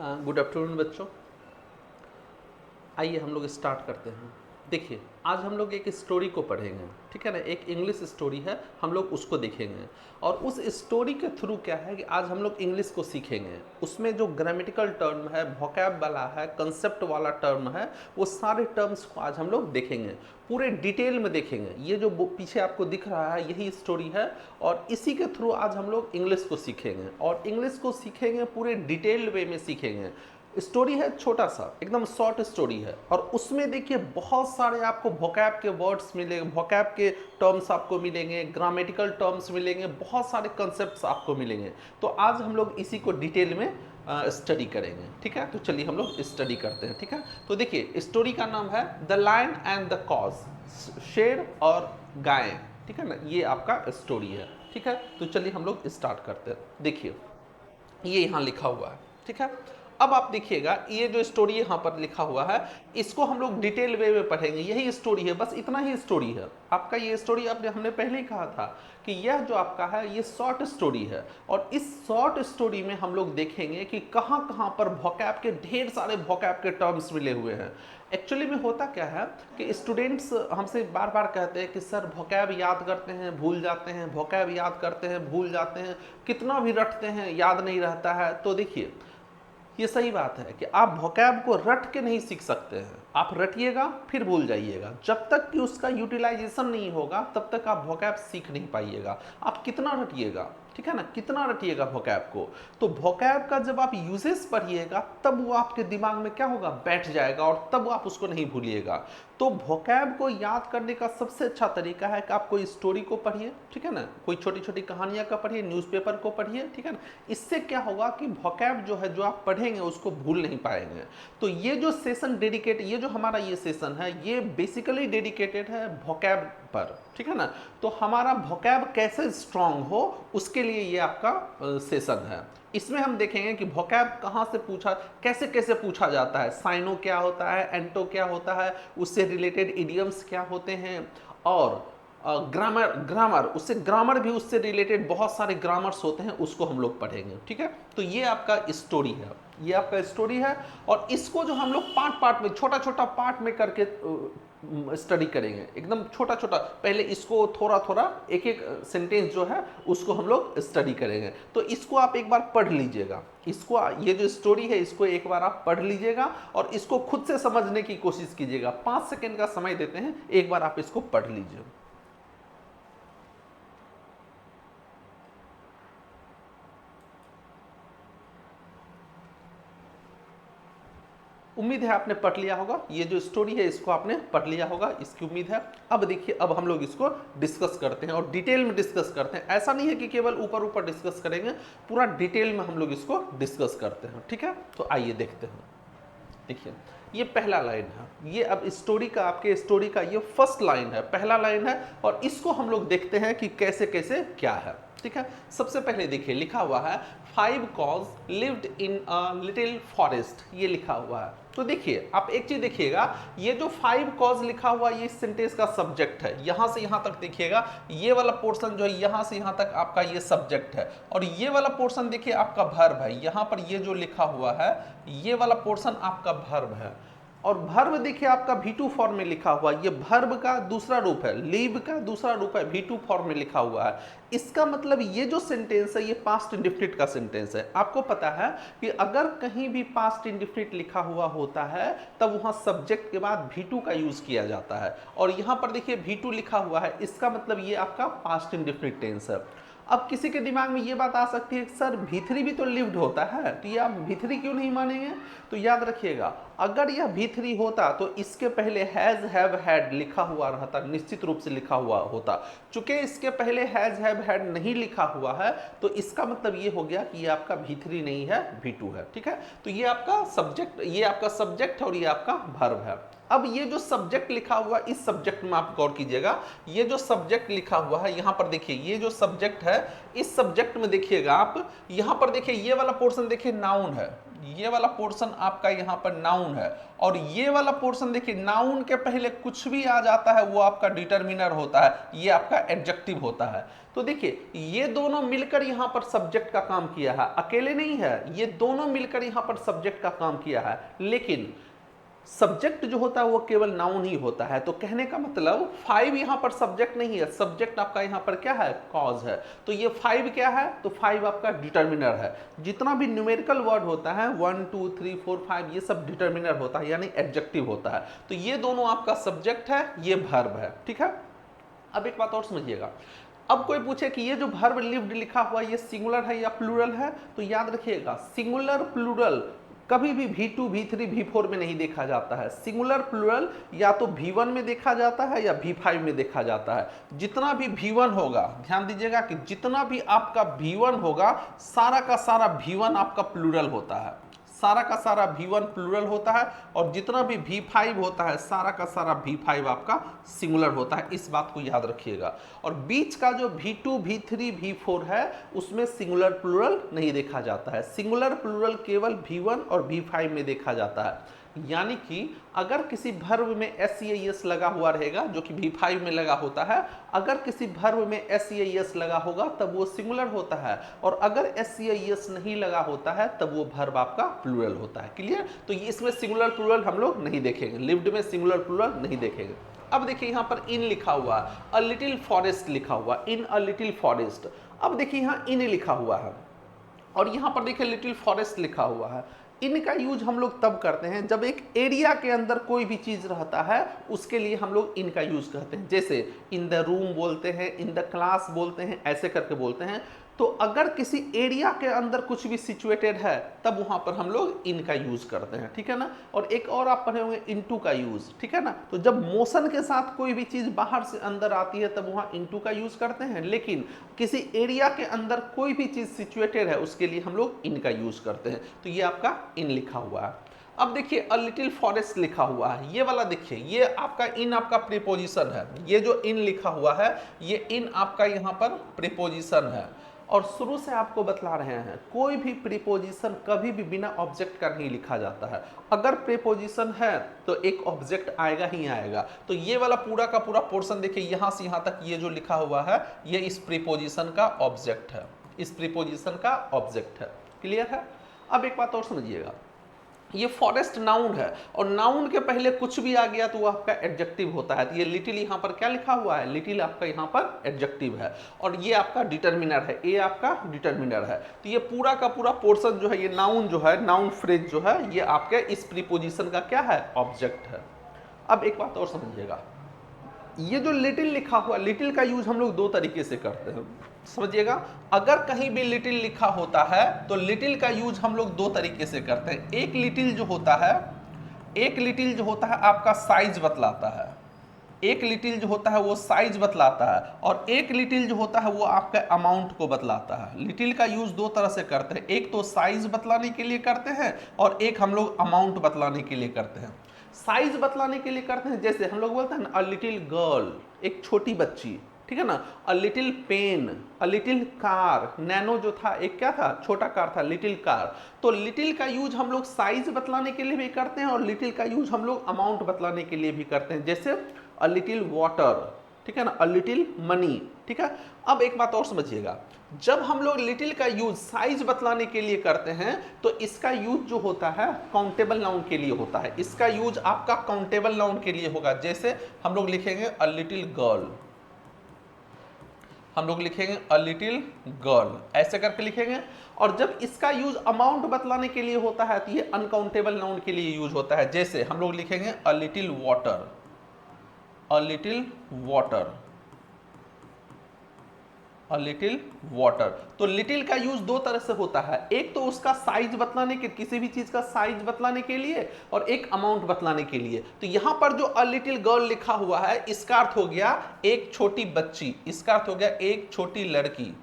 Good afternoon बच्चों। आइए हम लोग स्टार्ट करते हैं। देखिए, आज हम लोग एक स्टोरी को पढ़ेंगे, ठीक है ना। एक इंग्लिश स्टोरी है, हम लोग उसको देखेंगे और उस स्टोरी के थ्रू क्या है कि आज हम लोग इंग्लिश को सीखेंगे। उसमें जो ग्रामेटिकल टर्म है, वोकैब वाला है, कंसेप्ट वाला टर्म है, वो सारे टर्म्स को आज हम लोग देखेंगे, पूरे डिटेल में देखेंगे। ये जो पीछे आपको दिख रहा है यही स्टोरी है और इसी के थ्रू आज हम लोग इंग्लिश को सीखेंगे और इंग्लिश को सीखेंगे पूरे डिटेल वे में सीखेंगे। स्टोरी है छोटा सा, एकदम शॉर्ट स्टोरी है और उसमें देखिए बहुत सारे आपको वोकैब के वर्ड्स मिलेंगे, वोकैब के टर्म्स आपको मिलेंगे, ग्रामेटिकल टर्म्स मिलेंगे, बहुत सारे कंसेप्ट्स आपको मिलेंगे। तो आज हम लोग इसी को डिटेल में स्टडी करेंगे, ठीक है। तो चलिए हम लोग स्टडी करते हैं, ठीक है। तो देखिए स्टोरी का नाम है the lion and the cows, शेर और गाय, ठीक है ना। ये आपका स्टोरी है, ठीक है। तो चलिए हम लोग स्टार्ट करते हैं। देखिए ये यहाँ लिखा हुआ है, ठीक है। अब आप देखिएगा ये जो स्टोरी यहाँ पर लिखा हुआ है इसको हम लोग डिटेल वे में पढ़ेंगे। यही स्टोरी है, बस इतना ही स्टोरी है आपका। ये स्टोरी हमने पहले ही कहा था कि यह जो आपका है ये शॉर्ट स्टोरी है और इस शॉर्ट स्टोरी में हम लोग देखेंगे कि कहाँ कहाँ पर वोकैब के ढेर सारे वोकैब के टर्म्स मिले हुए हैं। एक्चुअली में होता क्या है कि स्टूडेंट्स हमसे बार बार कहते हैं कि सर वोकैब याद करते हैं भूल जाते हैं, वोकैब याद करते हैं भूल जाते हैं, कितना भी रटते हैं याद नहीं रहता है। तो देखिए ये सही बात है कि आप वोकैब को रट के नहीं सीख सकते हैं। आप रटिएगा फिर भूल जाइएगा, जब तक कि उसका यूटिलाइजेशन नहीं होगा तब तक आप वोकैब सीख नहीं पाइएगा। आप कितना रटिएगा, ठीक है ना, कितना रटिएगा वोकैब को। तो वोकैब का जब आप यूजेस पढ़िएगा तब वो आपके दिमाग में क्या होगा, बैठ जाएगा और तब आप उसको नहीं भूलिएगा। तो वोकैब को याद करने का सबसे अच्छा तरीका है कि आप कोई स्टोरी को पढ़िए, ठीक है ना, कोई छोटी छोटी कहानियां का पढ़िए, न्यूज़पेपर को पढ़िए, ठीक है ना। इससे क्या होगा कि वोकैब जो है जो आप पढ़ेंगे उसको भूल नहीं पाएंगे। तो ये जो सेशन डेडिकेट, ये जो हमारा ये सेशन है ये बेसिकली डेडिकेटेड है वोकैब पर, ठीक है ना। तो हमारा वोकैब कैसे स्ट्रांग हो उसके लिए ये आपका सेशन है। इसमें हम देखेंगे कि वोकैब कहाँ से पूछा, कैसे कैसे पूछा जाता है, साइनो क्या होता है, एंटो क्या होता है, उससे रिलेटेड इडियम्स क्या होते हैं और ग्रामर उससे ग्रामर भी उससे रिलेटेड बहुत सारे ग्रामर्स होते हैं, उसको हम लोग पढ़ेंगे, ठीक है। तो ये आपका स्टोरी है, ये आपका स्टोरी है और इसको जो हम लोग पार्ट पार्ट में, छोटा छोटा पार्ट में करके स्टडी करेंगे, एकदम छोटा छोटा। पहले इसको थोड़ा थोड़ा एक एक सेंटेंस जो है उसको हम लोग स्टडी करेंगे। तो इसको आप एक बार पढ़ लीजिएगा, इसको, ये जो स्टोरी है इसको एक बार आप पढ़ लीजिएगा और इसको खुद से समझने की कोशिश कीजिएगा। 5 सेकेंड का समय देते हैं, एक बार आप इसको पढ़ लीजिए। उम्मीद है आपने पढ़ लिया होगा, ये जो स्टोरी है इसको आपने पढ़ लिया होगा, इसकी उम्मीद है। अब देखिए अब हम लोग इसको डिस्कस करते हैं और डिटेल में डिस्कस करते हैं। ऐसा नहीं है कि केवल ऊपर ऊपर डिस्कस करेंगे, पूरा डिटेल में हम लोग इसको डिस्कस करते हैं, ठीक है। तो आइए देखते हैं। देखिए ये पहला लाइन है, ये अब स्टोरी का, आपके स्टोरी का ये फर्स्ट लाइन है, पहला लाइन है और इसको हम लोग देखते हैं कि कैसे कैसे क्या है, ठीक है। सबसे पहले देखिए लिखा हुआ है 5 cows lived in a little forest, ये लिखा हुआ है। तो देखिए आप एक चीज देखिएगा, ये जो 5 कॉज लिखा हुआ ये सेंटेंस का सब्जेक्ट है। यहां से यहां तक देखिएगा, ये वाला पोर्शन जो है यहां से यहां तक आपका ये सब्जेक्ट है और ये वाला पोर्शन देखिए आपका वर्ब है। यहां पर ये जो लिखा हुआ है ये वाला पोर्शन आपका वर्ब है और वर्ब देखिए आपका V2 फॉर्म में लिखा हुआ है। ये वर्ब का दूसरा रूप है, लीव का दूसरा रूप है, V2 फॉर्म में लिखा हुआ है। इसका मतलब ये जो सेंटेंस है ये पास्ट इंडेफिनिट का सेंटेंस है। आपको पता है कि अगर कहीं भी पास्ट इंडेफिनिट लिखा हुआ होता है तब वहां सब्जेक्ट के बाद V2 का यूज किया जाता है और यहां पर देखिए V2 लिखा हुआ है, इसका मतलब ये आपका पास्ट इंडेफिनिट टेंस है। अब किसी के दिमाग में ये बात आ सकती है सर V3 भी तो लिव्ड होता है, तो ये आप V3 क्यों नहीं मानेंगे। तो याद रखिएगा, अगर यह V3 होता तो इसके पहले हैज हैव हैड लिखा हुआ रहता, निश्चित रूप से लिखा हुआ होता। चूंकि इसके पहले हैज हैव हैड नहीं लिखा हुआ है तो इसका मतलब ये हो गया कि ये आपका V3 नहीं है, V2 है, ठीक है। तो ये आपका सब्जेक्ट, ये आपका सब्जेक्ट और ये आपका वर्ब है। अब ये जो सब्जेक्ट लिखा हुआ, इस सब्जेक्ट में आप गौर कीजिएगा, ये जो सब्जेक्ट लिखा हुआ है यहां पर देखिए, ये जो सब्जेक्ट है इस सब्जेक्ट में देखिएगा आप, यहां पर देखिए ये वाला पोर्शन देखिए नाउन है, ये वाला पोर्शन आपका यहाँ पर नाउन है, और ये वाला पोर्शन देखिए नाउन के पहले कुछ भी आ जाता है वो आपका डिटर्मिनर होता है, ये आपका एडजेक्टिव होता है। तो देखिए ये दोनों मिलकर यहाँ पर सब्जेक्ट का काम किया है, अकेले नहीं है, ये दोनों मिलकर यहाँ पर सब्जेक्ट का काम किया है। लेकिन सब्जेक्ट जो होता है वो केवल नाउन ही होता है। तो कहने का मतलब 5 यहां पर सब्जेक्ट नहीं है, सब्जेक्ट आपका यहां पर क्या है, कॉज है। तो ये 5 क्या है, तो 5 आपका डिटर्मिनर है। जितना भी न्यूमेरिकल वर्ड होता है 1 2 3 4 5 ये सब डिटर्मिनर होता है, यानी एडजेक्टिव होता है। तो ये दोनों आपका सब्जेक्ट है, ये वर्ब है, ठीक है। अब एक बात और समझिएगा, अब कोई पूछे कि ये जो वर्ब लिव्ड लिखा हुआ ये सिंगुलर है या प्लूरल है, तो याद रखिएगा सिंगुलर प्लूरल कभी भी V2 V3 V4 में नहीं देखा जाता है। सिंगुलर प्लूरल या तो V1 में देखा जाता है या V5 में देखा जाता है। जितना भी V1 होगा, ध्यान दीजिएगा कि जितना भी आपका V1 होगा सारा का सारा V1 आपका प्लूरल होता है, सारा का सारा V1 प्लूरल होता है, और जितना भी V5 होता है सारा का सारा V5 आपका सिंगुलर होता है। इस बात को याद रखिएगा। और बीच का जो V2 V3 V4 है उसमें सिंगुलर प्लूरल नहीं देखा जाता है। सिंगुलर प्लूरल केवल V1 और V5 में देखा जाता है। यानी कि अगर किसी वर्ब में SES लगा हुआ रहेगा जो कि V5 में लगा होता है, अगर किसी वर्ब में SES लगा होगा तब वो सिंगुलर होता है, और अगर SES नहीं लगा होता है तब वो वर्ब आपका प्लूरल होता है। क्लियर। तो इसमें सिंगुलर प्लूरल हम लोग नहीं देखेंगे, लिव्ड में सिंगुलर प्लूरल नहीं देखेंगे। अब देखिए यहाँ पर इन लिखा हुआ, अ लिटिल फॉरेस्ट लिखा हुआ, इन अ लिटिल फॉरेस्ट। अब देखिए यहाँ इन लिखा हुआ है और यहाँ पर देखिए लिटिल फॉरेस्ट लिखा हुआ है। इनका यूज हम लोग तब करते हैं जब एक एरिया के अंदर कोई भी चीज रहता है, उसके लिए हम लोग इनका यूज करते हैं। जैसे इन द रूम बोलते हैं, इन द क्लास बोलते हैं, ऐसे करके बोलते हैं। तो अगर किसी एरिया के अंदर कुछ भी सिचुएटेड है तब वहां पर हम लोग इनका यूज करते हैं, ठीक है ना। और एक और आप पढ़े होंगे इनटू का यूज, ठीक है ना। तो जब मोशन के साथ कोई भी चीज बाहर से अंदर आती है तब वहां इनटू का यूज करते हैं, लेकिन किसी एरिया के अंदर कोई भी चीज सिचुएटेड है उसके लिए हम लोग इनका यूज करते हैं। तो ये आपका इन लिखा हुआ है। अब देखिए अ लिटिल फॉरेस्ट लिखा हुआ है, ये वाला देखिए, ये आपका इन आपका प्रीपोजिशन है। ये जो इन लिखा हुआ है ये इन आपका यहाँ पर प्रीपोजिशन है। और शुरू से आपको बतला रहे हैं कोई भी प्रीपोजिशन कभी भी बिना ऑब्जेक्ट का नहीं लिखा जाता है। अगर प्रीपोजिशन है तो एक ऑब्जेक्ट आएगा ही आएगा। तो ये वाला पूरा का पूरा पोर्शन देखिए यहाँ से यहाँ तक ये जो लिखा हुआ है ये इस प्रीपोजिशन का ऑब्जेक्ट है, इस प्रीपोजिशन का ऑब्जेक्ट है। क्लियर है। अब एक बात और समझिएगा, ये फॉरेस्ट नाउन है और नाउन के पहले कुछ भी आ गया तो वो आपका एडजेक्टिव होता है। तो ये लिटिल यहाँ पर क्या लिखा हुआ है, लिटिल आपका यहाँ पर एडजेक्टिव है, और ये आपका डिटर्मिनर है, ये आपका डिटर्मिनर है। तो ये पूरा का पूरा पोर्शन जो है ये नाउन जो है, नाउन फ्रेज जो है ये आपके इस प्रीपोजिशन का क्या है, ऑब्जेक्ट है। अब एक बात और समझिएगा, ये जो लिटिल लिखा हुआ, लिटिल का यूज हम लोग दो तरीके से करते हैं, समझिएगा। अगर कहीं भी लिटिल लिखा होता है तो लिटिल का यूज हम लोग दो तरीके से करते हैं। एक लिटिल जो होता है, एक लिटिल जो होता है आपका साइज बतलाता है, एक लिटिल जो होता है वो साइज बतलाता है, और एक लिटिल जो होता है वो आपका अमाउंट को बतलाता है। लिटिल का यूज दो तरह से करते हैं, एक तो साइज बतलाने के लिए करते हैं और एक हम लोग अमाउंट बतलाने के लिए करते हैं। साइज बतलाने के लिए करते हैं, जैसे हम लोग बोलते हैं ना अ लिटिल गर्ल, एक छोटी बच्ची, ठीक है ना। A little pain, a little car, nano जो था एक क्या था, छोटा कार था, लिटिल कार। तो लिटिल का यूज हम लोग साइज बतलाने के लिए भी करते हैं और लिटिल का यूज हम लोग अमाउंट बतलाने के लिए भी करते हैं। जैसे अ लिटिल वाटर, ठीक है ना, अ लिटिल मनी, ठीक है। अब एक बात और समझिएगा, जब हम लोग लिटिल का यूज साइज बतलाने के लिए करते हैं तो इसका यूज जो होता है काउंटेबल नाउन के लिए होता है। इसका यूज आपका काउंटेबल नाउन के लिए होगा। जैसे हम लोग लिखेंगे अ लिटिल गर्ल, हम लोग लिखेंगे अ लिटिल गर्ल, ऐसे करके लिखेंगे। और जब इसका यूज अमाउंट बतलाने के लिए होता है तो ये अनकाउंटेबल नाउन के लिए यूज होता है। जैसे हम लोग लिखेंगे a little water, a little water, a little water. तो लिटिल का यूज दो तरह से होता है, एक तो उसका साइज बतलाने के, किसी भी चीज का साइज बतलाने के लिए, और एक अमाउंट बतलाने के लिए। तो यहां पर जो अ लिटिल गर्ल लिखा हुआ है इसका अर्थ हो गया एक छोटी बच्ची, इसका अर्थ हो गया एक छोटी लड़की।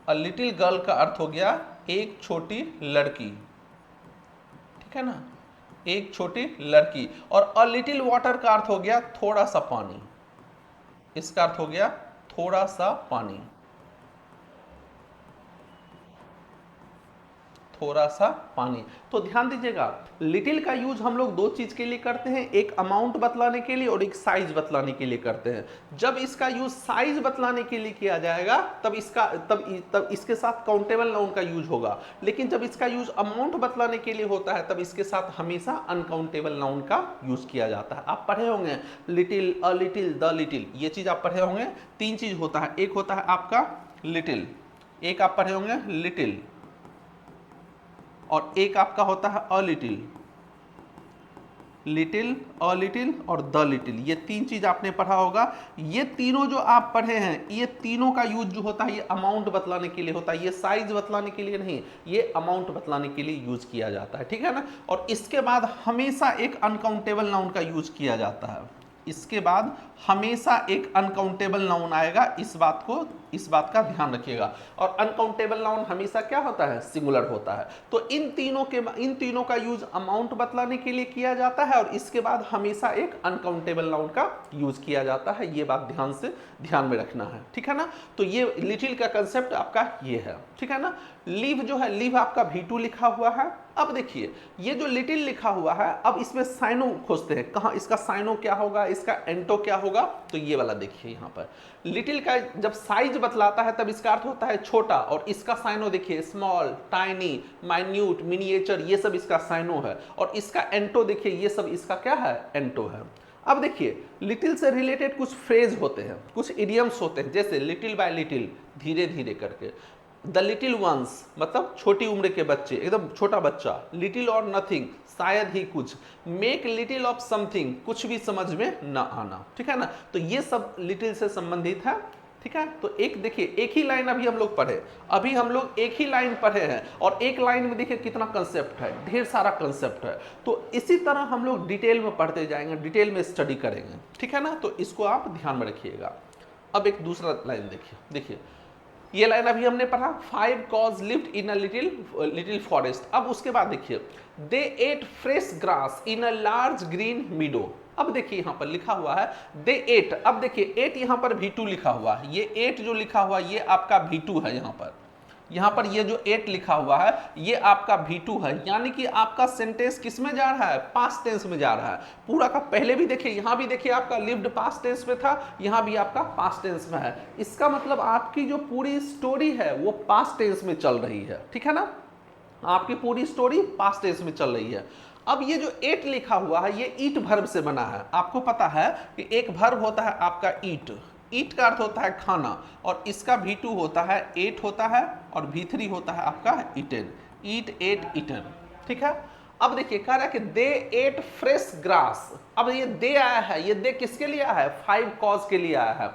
अ लिटिल गर्ल का अर्थ हो गया एक छोटी लड़की, ठीक है ना, एक छोटी लड़की। और अ लिटिल वाटर का अर्थ हो गया थोड़ा सा पानी, इसका अर्थ हो गया थोड़ा सा पानी, थोड़ा सा पानी। तो ध्यान दीजिएगा, लिटिल का यूज हम लोग दो चीज के लिए करते हैं, एक अमाउंट बतलाने के लिए और एक साइज बतलाने के लिए करते हैं। जब इसका यूज साइज बतलाने के लिए किया जाएगा तब इसके साथ काउंटेबल नाउन का यूज होगा, लेकिन जब इसका यूज अमाउंट बतलाने के लिए होता है तब इसके साथ हमेशा अनकाउंटेबल नाउन का यूज किया जाता है। आप पढ़े होंगे little, a little, the little, ये चीज आप पढ़े होंगे। तीन चीज होता है, एक होता है आपका लिटिल, एक आप पढ़े होंगे लिटिल, और एक आपका होता है a little, little, a little और द लिटिल। ये तीन चीज आपने पढ़ा होगा। ये तीनों जो आप पढ़े हैं, ये तीनों का यूज जो होता है ये अमाउंट बतलाने के लिए होता है, ये साइज बतलाने के लिए नहीं, ये अमाउंट बतलाने के लिए यूज किया जाता है, ठीक है ना। और इसके बाद हमेशा एक अनकाउंटेबल नाउन का यूज किया जाता है, इसके बाद हमेशा एक अनकाउंटेबल नाउन आएगा, इस बात का ध्यान रखिएगा। और अनकाउंटेबल नाउन हमेशा क्या होता है, सिंगुलर होता है। तो इन तीनों का यूज अमाउंट बतलाने के लिए किया जाता है और इसके बाद हमेशा एक अनकाउंटेबल नाउन का यूज किया जाता है। ये बात ध्यान में रखना है, ठीक है ना। तो ये लिटिल का कंसेप्ट आपका ये है, ठीक है ना। लिव जो है, लिव आपका V2 लिखा हुआ है। अब देखिए ये जो लिटिल लिखा हुआ है, अब इसमें साइनो खोजते हैं, कहाँ इसका साइनो क्या होगा, इसका एंटो क्या होगा। तो ये वाला देखिए, यहाँ पर लिटिल का जब साइज बतलाता है तब इसका अर्थ होता है छोटा, और इसका साइनो देखिए स्मॉल, टाइनी, माइन्यूट, मिनिएचर, ये सब इसका साइनो है। और इसका एंटो देखिए, ये सब इसका क्या है, एंटो है। अब देखिए लिटिल से रिलेटेड कुछ फ्रेज होते हैं, कुछ इडियम्स होते हैं, जैसे लिटिल बाय लिटिल, धीरे धीरे करके। द लिटिल वंस मतलब छोटी उम्र के बच्चे, एकदम छोटा बच्चा। लिटिल और नथिंग शायद ही कुछ। मेक लिटिल ऑफ समथिंग कुछ भी समझ में न आना, ठीक है ना। तो ये सब लिटिल से संबंधित है, ठीक है। तो एक देखिए, एक ही लाइन अभी हम लोग पढ़े, अभी हम लोग एक ही लाइन पढ़े हैं और एक लाइन में देखिए कितना कंसेप्ट है, ढेर सारा कंसेप्ट है। तो इसी तरह हम लोग डिटेल में पढ़ते जाएंगे, डिटेल में स्टडी करेंगे, ठीक है ना। तो इसको आप ध्यान में रखिएगा। अब एक दूसरा लाइन देखिए ये लाइन अभी हमने पढ़ा, 5 cows lived in a little forest. अब उसके बाद देखिए, they ate fresh grass in a large green meadow. अब देखिए यहाँ पर लिखा हुआ है दे एट। अब देखिए एट यहाँ पर V2 लिखा हुआ है, ये एट जो लिखा हुआ है ये आपका V2 है। यहाँ पर ये जो 8 लिखा हुआ है ये आपका V2 है, यानी कि आपका सेंटेंस किस में जा रहा है, पास्ट टेंस में जा रहा है पूरा का। पहले भी देखिए, यहाँ भी देखिए आपका लिव्ड पास्ट टेंस में था, यहाँ भी आपका पास्ट टेंस में है। इसका मतलब आपकी जो पूरी स्टोरी है वो पास्ट टेंस में चल रही है, ठीक है ना। आपकी पूरी स्टोरी पास्ट टेंस में चल रही है। अब ये जो 8 लिखा हुआ है ये ईट वर्ब से बना है। आपको पता है कि एक वर्ब होता है आपका ईट, ईट का अर्थ होता है खाना, और इसका V2 होता है 8 होता है और V3 होता है आपका ईटन, ईट, एट, ईटन, ठीक है। अब देखिए कह रहा है कि दे एट फ्रेश ग्रास। अब ये दे आया है, ये दे किसके लिए आया है, 5 कॉज के लिए आया है।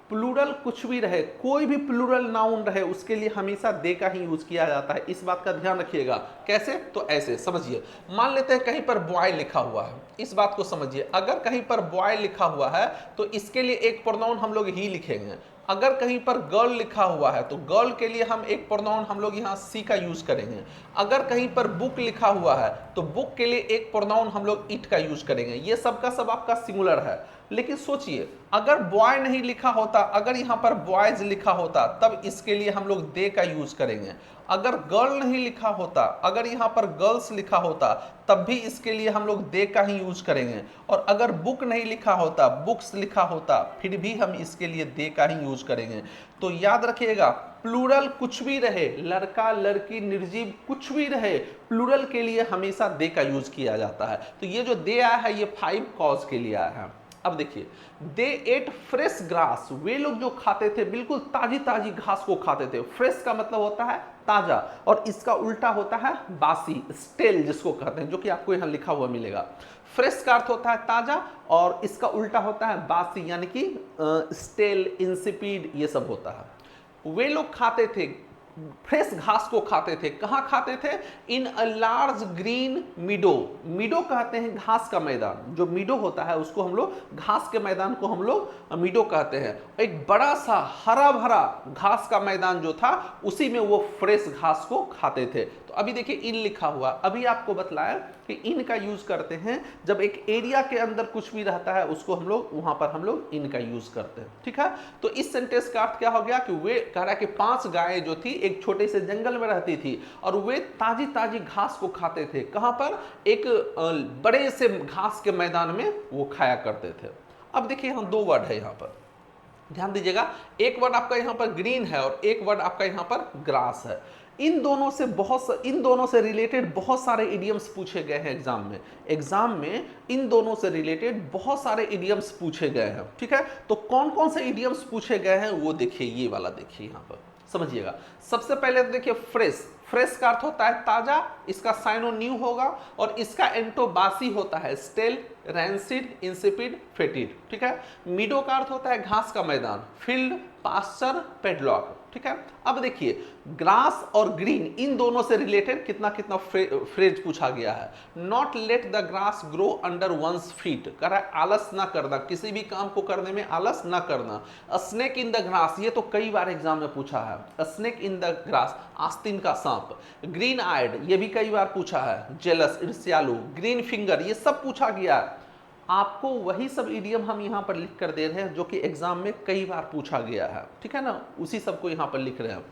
प्लूरल कुछ भी रहे, कोई भी प्लूरल नाउन रहे, उसके लिए हमेशा दे का ही यूज किया जाता है। इस बात का ध्यान रखिएगा। कैसे, तो ऐसे समझिए, मान लेते हैं कहीं पर बॉय लिखा हुआ है, इस बात को समझिए। अगर कहीं पर बॉय लिखा हुआ है तो इसके लिए एक प्रोनाउन हम लोग ही लिखेंगे। अगर कहीं पर गर्ल लिखा हुआ है तो गर्ल के लिए हम एक प्रोनाउन हम लोग यहाँ सी का यूज करेंगे। अगर कहीं पर बुक लिखा हुआ है तो बुक के लिए एक प्रोनाउन हम लोग इट का यूज करेंगे। ये सब का सब आपका सिंगुलर है। लेकिन सोचिए, अगर बॉय नहीं लिखा होता, अगर यहाँ पर बॉयज लिखा होता, तब इसके लिए हम लोग दे का यूज करेंगे। अगर गर्ल नहीं लिखा होता, अगर यहाँ पर गर्ल्स लिखा होता, तब भी इसके लिए हम लोग दे का ही यूज करेंगे। और अगर बुक नहीं लिखा होता, बुक्स लिखा होता, फिर भी हम इसके लिए दे का ही यूज करेंगे। तो याद रखिएगा, प्लूरल कुछ भी रहे, लड़का, लड़की, निर्जीव कुछ भी रहे, प्लूरल के लिए हमेशा दे का यूज किया जाता है। तो ये जो दे आया है ये 5 कॉज के लिए आया है। अब देखिए, दे एट फ्रेश ग्रास, वे लोग जो खाते थे, बिल्कुल ताजी ताजी घास को खाते थे। फ्रेश का मतलब होता है ताजा, और इसका उल्टा होता है बासी, स्टेल जिसको कहते हैं, जो कि आपको यहाँ लिखा हुआ मिलेगा। फ्रेश का अर्थ होता है ताजा और इसका उल्टा होता है बासी, यानी कि स्टेल, इंसिपिड, ये सब होता है। वे लोग खाते थे, फ्रेश घास को खाते थे। कहाँ खाते थे, इन अ लार्ज ग्रीन मीडो। मीडो कहते हैं घास का मैदान, जो मीडो होता है उसको हम लोग, घास के मैदान को हम लोग मीडो कहते हैं। एक बड़ा सा हरा भरा घास का मैदान जो था, उसी में वो फ्रेश घास को खाते थे। तो अभी देखिए इन लिखा हुआ, अभी आपको बतलाया कि इन का यूज करते हैं जब एक एरिया के अंदर कुछ भी रहता है, उसको हम लोग वहां पर हम लोग इन का यूज करते हैं, ठीक है। तो इस सेंटेंस का अर्थ क्या हो गया कि वे कह रहा है कि 5 गायें जो थी एक छोटे से जंगल में रहती थी और वे ताजी ताजी घास को खाते थे। कहाँ पर? एक बड़े से घास के मैदान में वो खाया करते थे। अब देखिए यहाँ दो वर्ड है, यहाँ पर ध्यान दीजिएगा, एक वर्ड आपका यहाँ पर ग्रीन है और एक वर्ड आपका यहाँ पर ग्रास है। इन दोनों से रिलेटेड बहुत सारे इडियम्स पूछे गए हैं एग्जाम में इन दोनों से रिलेटेड बहुत सारे इडियम्स पूछे गए हैं। ठीक है, तो कौन कौन से इडियम्स पूछे गए हैं वो देखिए, ये वाला देखिए, यहाँ पर समझिएगा। सबसे पहले तो देखिए फ्रेश, फ्रेश का अर्थ होता है ताजा, इसका साइनो न्यू होगा, और इसका एंटो बासी होता है, स्टेल, रैंसिड, इंसिपिड, फेटिड। ठीक है, मीडो का अर्थ होता है घास का मैदान, फील्ड, पास्चर, पेडलॉक। ठीक है, अब देखिए ग्रास और ग्रीन इन दोनों से रिलेटेड कितना कितना फ्रेज पूछा गया है। Not let the grass grow under one's feet, कह रहा है आलस ना करना, किसी भी काम को करने में आलस ना करना। अ स्नेक इन द ग्रास, ये तो कई बार एग्जाम में पूछा है, अ स्नेक इन द ग्रास, आस्तीन का सांप। ग्रीन आइड, ये भी कई बार पूछा है, जेलस, ईर्ष्यालु। ग्रीन फिंगर, ये सब पूछा गया है। आपको वही सब इडियम हम यहाँ पर लिख कर दे रहे हैं जो कि एग्जाम में कई बार पूछा गया है। ठीक है ना, उसी सबको यहाँ पर लिख रहे हैं।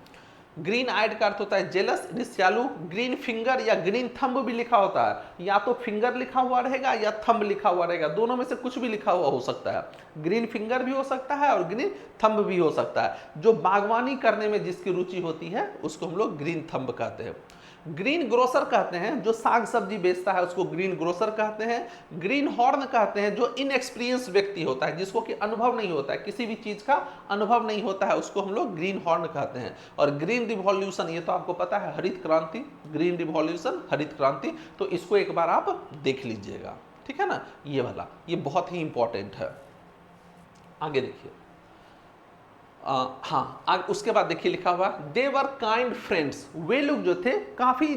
ग्रीन आइड का अर्थ होता है जेलस, ईर्ष्यालु। ग्रीन फिंगर या ग्रीन थंब भी लिखा होता है, या तो फिंगर लिखा हुआ रहेगा या थंब लिखा हुआ रहेगा, दोनों में से कुछ भी लिखा हुआ हो सकता है। ग्रीन फिंगर भी हो सकता है और ग्रीन थंब भी हो सकता है। जो बागवानी करने में जिसकी रुचि होती है उसको हम लोग ग्रीन थंब कहते हैं। ग्रीन ग्रोसर कहते हैं, जो साग सब्जी बेचता है उसको ग्रीन ग्रोसर कहते हैं। ग्रीन हॉर्न कहते हैं जो इनएक्सपीरियंस व्यक्ति होता है, जिसको कि अनुभव नहीं होता है, किसी भी चीज का अनुभव नहीं होता है, उसको हम लोग ग्रीन हॉर्न कहते हैं। और ग्रीन रिवॉल्यूशन, ये तो आपको पता है, हरित क्रांति, ग्रीन रिवॉल्यूशन, हरित क्रांति, तो इसको एक बार आप देख लीजिएगा। ठीक है ना, ये वाला ये बहुत ही इंपॉर्टेंट है। आगे देखिए, हाँ, उसके बाद देखिए लिखा हुआ दे वर काइंड फ्रेंड्स, वे लोग जो थे काफी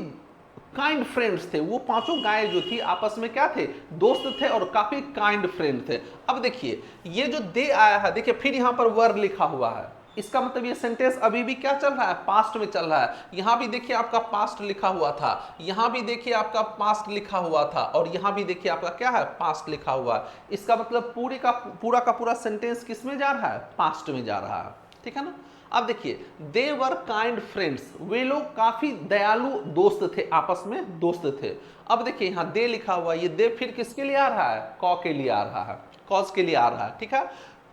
काइंड फ्रेंड्स थे। वो पांचों गायें जो थी आपस में क्या थे? दोस्त थे और काफी काइंड फ्रेंड थे। अब देखिए ये जो दे आया है, देखिए फिर यहाँ पर वर लिखा हुआ है, इसका मतलब ये सेंटेंस अभी भी क्या चल रहा है? पास्ट में चल रहा है। यहां भी देखिए आपका पास्ट लिखा हुआ था, यहां भी देखिए आपका पास्ट लिखा हुआ था, और यहां भी देखिए आपका क्या है? पास्ट लिखा हुआ है। इसका मतलब पूरा का पूरा सेंटेंस किस में जा रहा है? पास्ट में जा रहा है। ठीक है ना। अब देखिए दे वर काइंड फ्रेंड्स, वे लोग काफी दयालु दोस्त थे, आपस में दोस्त थे। अब देखिए यहाँ दे लिखा हुआ, ये दे फिर किसके लिए आ रहा है? कॉ के लिए आ रहा है, कॉज के लिए आ रहा है। ठीक है,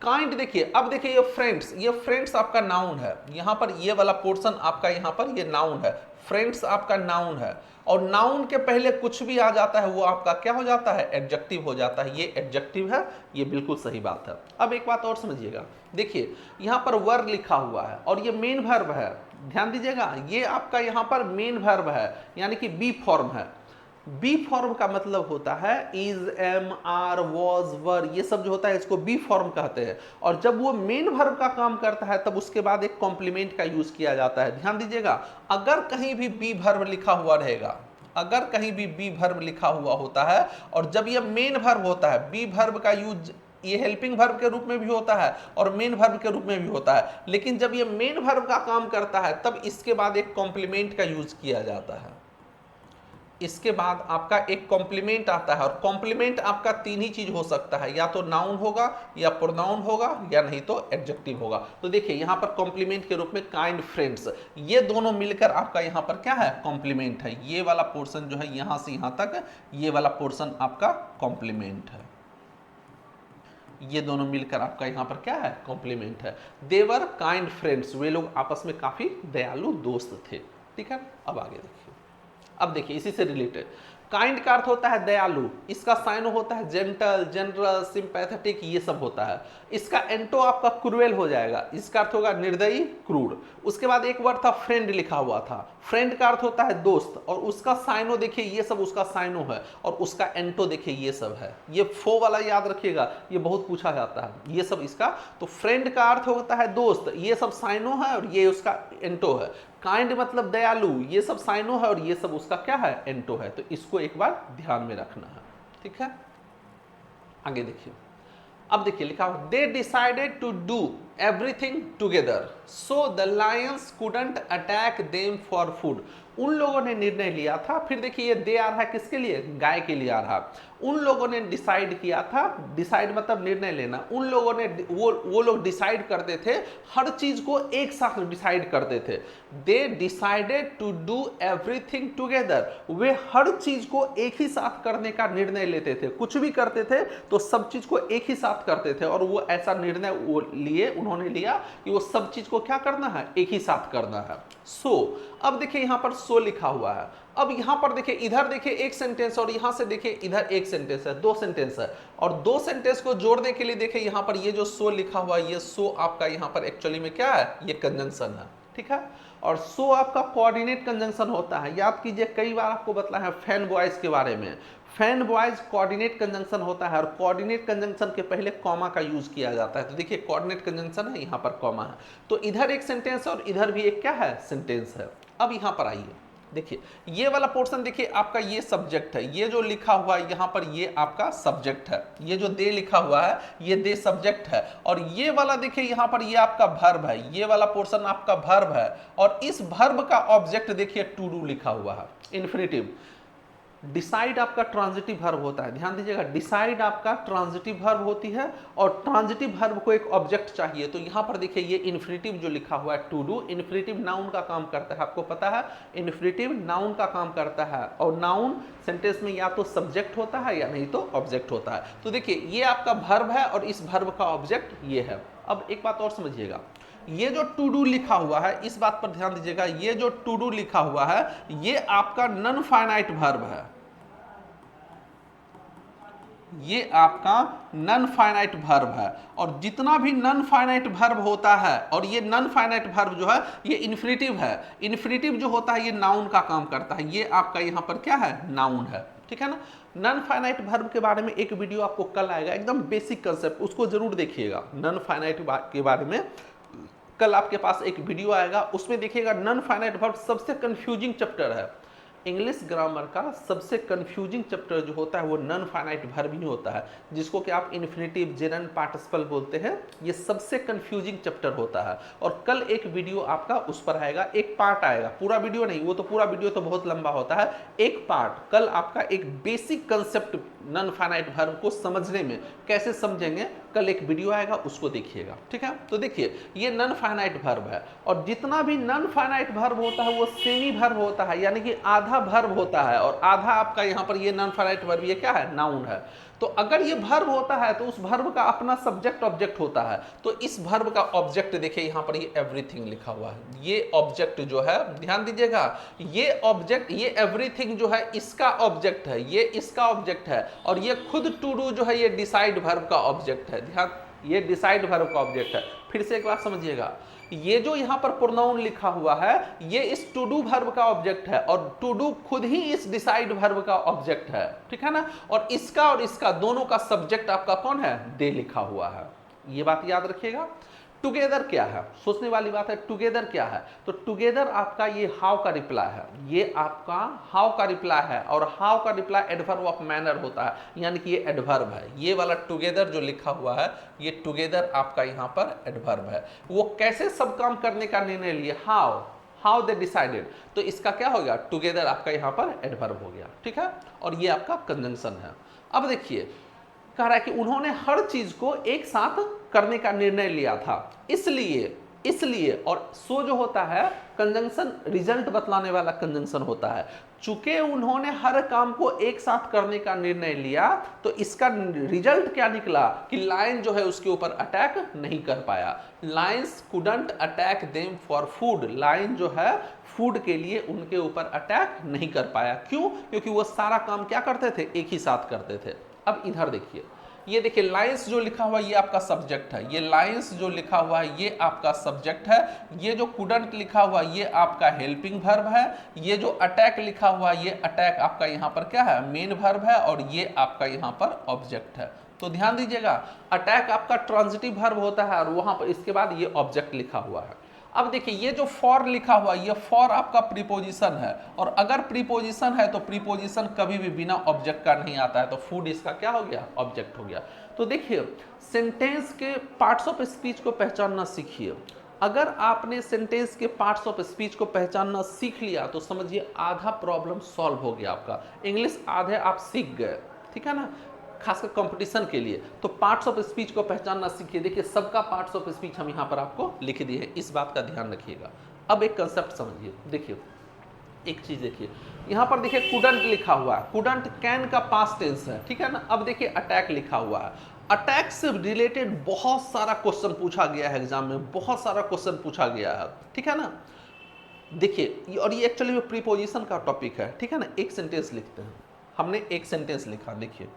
काइंड देखिए, अब देखिए ये फ्रेंड्स आपका नाउन है, यहाँ पर ये वाला पोर्शन आपका यहाँ पर ये नाउन है, फ्रेंड्स आपका नाउन है, और नाउन के पहले कुछ भी आ जाता है वो आपका क्या हो जाता है? एडजेक्टिव हो जाता है। ये एडजेक्टिव है, ये बिल्कुल सही बात है। अब एक बात और समझिएगा, देखिए यहाँ पर वर लिखा हुआ है और ये मेन वर्ब है, ध्यान दीजिएगा, ये आपका यहाँ पर मेन वर्ब है, यानी कि बी फॉर्म है। बी फॉर्म का मतलब होता है इज, एम, आर, वॉज, वर, ये सब जो होता है इसको बी फॉर्म कहते हैं। और जब वो मेन वर्ब का काम करता है तब उसके बाद एक कॉम्प्लीमेंट का यूज किया जाता है। ध्यान दीजिएगा, अगर कहीं भी बी वर्ब लिखा हुआ रहेगा, अगर कहीं भी बी वर्ब लिखा हुआ होता है और जब ये मेन वर्ब होता है, बी वर्ब का यूज ये हेल्पिंग वर्ब के रूप में भी होता है और मेन वर्ब के रूप में भी होता है, लेकिन जब ये मेन वर्ब का काम करता है तब इसके बाद एक कॉम्प्लीमेंट का यूज किया जाता है। इसके बाद आपका एक कॉम्प्लीमेंट आता है, और कॉम्प्लीमेंट आपका तीन ही चीज हो सकता है, या तो नाउन होगा, या प्रोनाउन होगा, या नहीं तो एडजेक्टिव होगा। तो देखिए यहाँ पर कॉम्प्लीमेंट के रूप में काइंड फ्रेंड्स, ये दोनों मिलकर आपका यहाँ पर क्या है? कॉम्प्लीमेंट है। ये वाला पोर्शन जो है यहाँ से यहाँ तक, ये वाला पोर्शन आपका कॉम्प्लीमेंट है। ये दोनों मिलकर आपका यहाँ पर क्या है? कॉम्प्लीमेंट है। देवर काइंड फ्रेंड्स, वे लोग आपस में काफी दयालु दोस्त थे। ठीक है, अब आगे देखिए। अब देखिए इसी से रिलेटेड, काइंड का अर्थ होता है दयालु, इसका साइनो होता है जेंटल, जनरल, सिंपैथेटिक, ये सब होता है। इसका एंटो आपका क्रूएल हो जाएगा, इसका अर्थ होगा निर्दयी, क्रूर। उसके बाद एक वर्ड था फ्रेंड लिखा हुआ था, फ्रेंड का अर्थ होता है दोस्त, और उसका साइनो देखिए ये सब उसका साइनो है, और उसका एंटो देखिए ये सब है। ये फो वाला याद रखिएगा, ये बहुत पूछा जाता है, ये सब इसका। तो फ्रेंड का अर्थ होता है दोस्त, ये सब साइनो है और ये उसका एंटो है। काइंड मतलब दयालु, ये सब साइनो है और ये सब उसका क्या है? एंटो है। तो इसको एक बार ध्यान में रखना है। ठीक है, आगे देखिए। अब देखिए लिखा हुआ they decided to do everything together so the lions couldn't attack them for food। उन लोगों ने निर्णय लिया था, फिर देखिए ये दे आ रहा है किसके लिए, गाय के लिए आ रहा। उन लोगों ने डिसाइड किया था, डिसाइड मतलब निर्णय लेना, उन लोगों ने वो लोग डिसाइड करते थे, हर चीज को एक साथ डिसाइड करते थे। They decided to do everything together, वे हर चीज को एक ही साथ करने का निर्णय लेते थे, कुछ भी करते थे तो सब चीज को एक ही साथ करते थे। और वो ऐसा निर्णय उन्होंने लिया कि वो सब चीज को क्या करना है, एक ही साथ करना है। सो अब देखिए यहां पर सो लिखा हुआ है। अब यहां पर देखिए, इधर देखिए एक सेंटेंस और यहां से देखिए इधर एक सेंटेंस है, दो सेंटेंस है। और दो सेंटेंस को जोड़ने के लिए देखिए यहां पर ये जो सो लिखा हुआ है, ये सो आपका यहां पर एक्चुअली में क्या है, ये कंजंक्शन है, ठीक है। और सो आपका कोऑर्डिनेट कंजंक्शन होता है। याद कीजिए, कई बार आपको बताया है फैन बॉयज के बारे में। फैन बॉयज कोऑर्डिनेट कंजंक्शन होता है और कोऑर्डिनेट कंजंक्शन के पहले कॉमा का यूज किया जाता है। तो देखिए कोऑर्डिनेट कंजंक्शन है, यहाँ पर कॉमा है, तो इधर एक सेंटेंस और इधर भी एक क्या है, सेंटेंस है। अब यहाँ पर आइए, देखिए ये वाला पोर्शन देखिए आपका ये सब्जेक्ट है, ये जो लिखा हुआ है यहाँ पर ये आपका सब्जेक्ट है, ये जो दे लिखा हुआ है ये दे सब्जेक्ट है। और ये वाला देखिए यहाँ पर ये आपका वर्ब है, ये वाला पोर्शन आपका वर्ब है। और इस वर्ब का ऑब्जेक्ट देखिए टू डू लिखा हुआ है, इन्फिनिटिव। डिसाइड आपका ट्रांजिटिव वर्ब होता है, ध्यान दीजिएगा, डिसाइड आपका ट्रांजिटिव वर्ब होती है और ट्रांजिटिव वर्ब को एक ऑब्जेक्ट चाहिए। तो यहां पर देखिए ये इन्फिनिटिव जो लिखा हुआ है टू डू, इन्फिनिटिव नाउन का काम करता है, आपको पता है इन्फिनिटिव नाउन का काम करता है। और नाउन सेंटेंस में या तो सब्जेक्ट होता है या नहीं तो ऑब्जेक्ट होता है। तो देखिए ये आपका वर्ब है और इस वर्ब का ऑब्जेक्ट ये है। अब एक बात और समझिएगा, ये जो टू डू लिखा हुआ है, इस बात पर ध्यान दीजिएगा, ये जो टू डू लिखा हुआ है ये आपका नॉन फाइनाइट वर्ब है, ये आपका नॉन फाइनाइट वर्ब है। और जितना भी नॉन फाइनाइट वर्ब होता है, और ये नॉन फाइनाइट वर्ब जो है ये इन्फिनिटिव है। इन्फिनिटिव जो होता है ये नाउन का काम करता है, ये आपका यहाँ पर क्या है, नाउन है, ठीक है ना। नॉन फाइनाइट वर्ब के बारे में एक वीडियो आपको कल आएगा, एकदम बेसिक कंसेप्ट, उसको जरूर देखिएगा। नॉन फाइनाइट के बारे में कल आपके पास एक वीडियो आएगा, उसमें देखिएगा। नॉन फाइनाइट वर्ब सबसे कंफ्यूजिंग चैप्टर है इंग्लिश ग्रामर का। सबसे कंफ्यूजिंग चैप्टर जो होता है वो नॉन फाइनाइट वर्ब ही होता है, जिसको कि आप इन्फिनिटिव, जेरंड पार्टिसिपल बोलते हैं। ये सबसे कंफ्यूजिंग चैप्टर होता है। और कल एक वीडियो आपका उस पर आएगा, एक पार्ट आएगा, पूरा वीडियो नहीं, वो तो पूरा वीडियो तो बहुत लंबा होता है। एक पार्ट कल आपका, एक basic concept non finite verb को समझने में कैसे समझेंगे, कल एक वीडियो आएगा, उसको देखिएगा, ठीक है। तो देखिए ये नॉन फाइनाइट वर्ब है, और जितना भी नॉन फाइनाइट वर्ब होता है वो सेमी वर्ब होता है, यानी कि आधा वर्ब होता है। और आधा आपका यहाँ पर ये नॉन फाइनाइट वर्ब ये क्या है, नाउन है। तो अगर ये वर्ब होता है तो उस वर्ब का अपना सब्जेक्ट ऑब्जेक्ट होता है। तो इस वर्ब का ऑब्जेक्ट देखिए यहाँ पर ये एवरीथिंग लिखा हुआ है, ये ऑब्जेक्ट जो है, ध्यान दीजिएगा, ये ऑब्जेक्ट, ये एवरीथिंग जो है इसका ऑब्जेक्ट है, ये इसका ऑब्जेक्ट है। और ये खुद टू डू जो है ये डिसाइड वर्ब का ऑब्जेक्ट है, ध्यान, ये डिसाइड वर्ब का ऑब्जेक्ट है। फिर से एक बात समझिएगा, ये जो यहाँ पर प्रोनाउन लिखा हुआ है ये इस टू डू वर्ब का ऑब्जेक्ट है, और टू डू खुद ही इस डिसाइड वर्ब का ऑब्जेक्ट है, ठीक है ना। और इसका दोनों का सब्जेक्ट आपका कौन है, दे लिखा हुआ है। ये बात याद रखिएगा। टुगेदर क्या है, सोचने वाली बात है, टुगेदर क्या है। तो टुगेदर आपका ये हाउ का रिप्लाई है, ये आपका हाउ का रिप्लाई है। और हाउ का रिप्लाई एडवर्ब ऑफ मैनर होता है, यानी कि ये एडवर्ब है। ये वाला टुगेदर जो लिखा हुआ है ये टुगेदर आपका यहाँ पर एडवर्ब है। वो कैसे सब काम करने का निर्णय लिए, हाउ दे डिसाइडेड, तो इसका क्या हो गया, टुगेदर आपका यहाँ पर एडवर्ब हो गया, ठीक है। और ये आपका कंजंक्शन है। अब देखिए कह रहा है कि उन्होंने हर चीज को एक साथ करने का निर्णय लिया था, इसलिए और सो जो होता है कंजंक्शन रिजल्ट बतलाने वाला कंजंक्शन होता है। चूंकि उन्होंने हर काम को एक साथ करने का निर्णय लिया तो इसका रिजल्ट क्या निकला कि लायन जो है उसके ऊपर अटैक नहीं कर पाया। Lions couldn't attack them for food, lion जो है फूड के लिए उनके ऊपर अटैक नहीं कर पाया। क्यों, क्योंकि वो सारा काम क्या करते थे, एक ही साथ करते थे। अब इधर देखिए, ये देखिए लायंस जो लिखा हुआ है ये आपका सब्जेक्ट है, ये लायंस जो लिखा हुआ है ये आपका सब्जेक्ट है। ये जो कुडंट लिखा हुआ है ये आपका हेल्पिंग वर्ब है। ये जो अटैक लिखा हुआ है ये अटैक आपका यहाँ पर क्या है, मेन वर्ब है। और ये आपका यहाँ पर ऑब्जेक्ट है। तो ध्यान दीजिएगा, अटैक आपका ट्रांजिटिव वर्ब होता है और वहां पर इसके बाद ये ऑब्जेक्ट लिखा हुआ है। अब देखिए ये जो फॉर लिखा हुआ ये फॉर आपका प्रीपोजिशन है, और अगर प्रीपोजिशन है तो प्रीपोजिशन कभी भी बिना ऑब्जेक्ट का नहीं आता है, तो फूड इसका क्या हो गया, ऑब्जेक्ट हो गया। तो देखिए सेंटेंस के पार्ट्स ऑफ स्पीच को पहचानना सीखिए। अगर आपने सेंटेंस के पार्ट्स ऑफ स्पीच को पहचानना सीख लिया तो समझिए आधा प्रॉब्लम सॉल्व हो गया आपका, इंग्लिश आधे आप सीख गए, ठीक है ना, खासकर कंपटीशन के लिए। तो पार्ट्स ऑफ स्पीच को पहचानना सीखिए। देखिए सबका पार्ट्स ऑफ स्पीच हम यहाँ पर आपको लिख दिए हैं, इस बात का ध्यान रखिएगा। अब एक कंसेप्ट समझिए, देखिए एक चीज देखिए, यहाँ पर देखिए कुडंट लिखा हुआ है, कुडंट कैन का पास्ट टेंस है, ठीक है ना। अब देखिए अटैक लिखा हुआ है, अटैक से रिलेटेड बहुत सारा क्वेश्चन पूछा गया है एग्जाम में, बहुत सारा क्वेश्चन पूछा गया है, ठीक है ना। देखिए और ये एक्चुअली प्रीपोजिशन का टॉपिक है, ठीक है ना। एक सेंटेंस लिखते हैं, हमने एक सेंटेंस लिखा, देखिए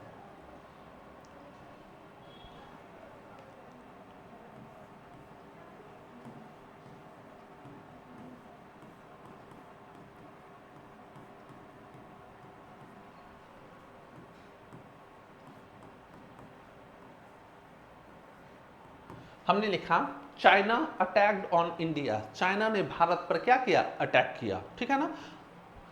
हमने लिखा China attacked on India, China ने भारत पर क्या किया, अटैक किया, ठीक है ना।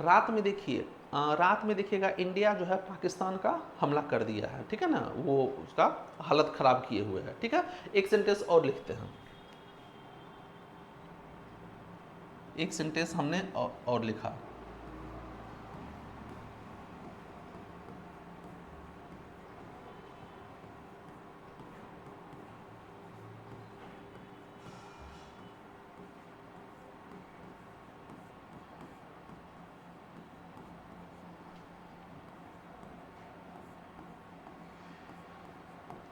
रात में देखिए रात में देखिएगा इंडिया जो है पाकिस्तान का हमला कर दिया है, ठीक है ना, वो उसका हालत खराब किए हुए है, ठीक है। एक सेंटेंस और लिखते हैं, एक सेंटेंस हमने और लिखा,